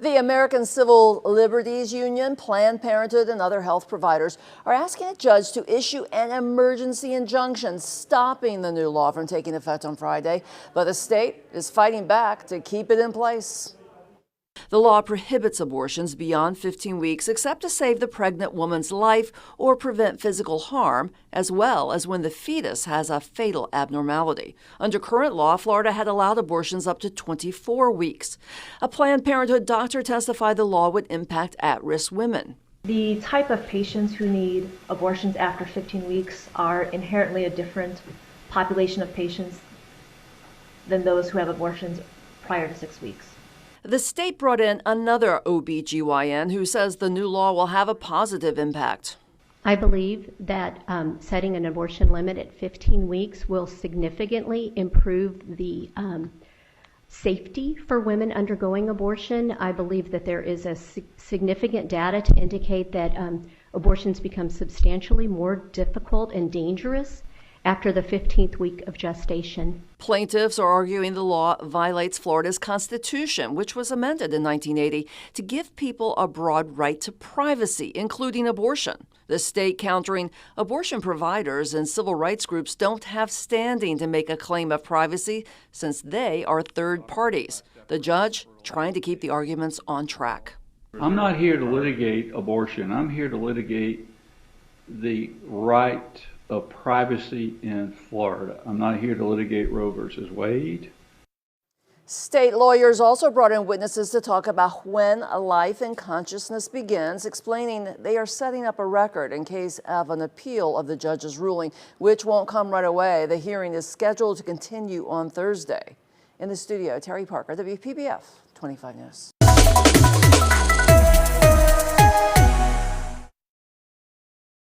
The American Civil Liberties Union, Planned Parenthood, and other health providers are asking a judge to issue an emergency injunction stopping the new law from taking effect on Friday. But the state is fighting back to keep it in place. The law prohibits abortions beyond 15 weeks except to save the pregnant woman's life or prevent physical harm, as well as when the fetus has a fatal abnormality. Under current law, Florida had allowed abortions up to 24 weeks. A Planned Parenthood doctor testified the law would impact at-risk women. The type of patients who need abortions after 15 weeks are inherently a different population of patients than those who have abortions prior to 6 weeks. The state brought in another OB/GYN who says the new law will have a positive impact. I believe that setting an abortion limit at 15 weeks will significantly improve the safety for women undergoing abortion. I believe that there is a significant data to indicate that abortions become substantially more difficult and dangerous after the 15th week of gestation. Plaintiffs are arguing the law violates Florida's Constitution, which was amended in 1980 to give people a broad right to privacy, including abortion. The state countering abortion providers and civil rights groups don't have standing to make a claim of privacy since they are third parties. The judge trying to keep the arguments on track. I'm not here to litigate abortion. I'm here to litigate the right of privacy in Florida. I'm not here to litigate Roe versus Wade. State lawyers also brought in witnesses to talk about when a life and consciousness begins, explaining they are setting up a record in case of an appeal of the judge's ruling, which won't come right away. The hearing is scheduled to continue on Thursday. In the studio, Terry Parker, WPBF 25 News.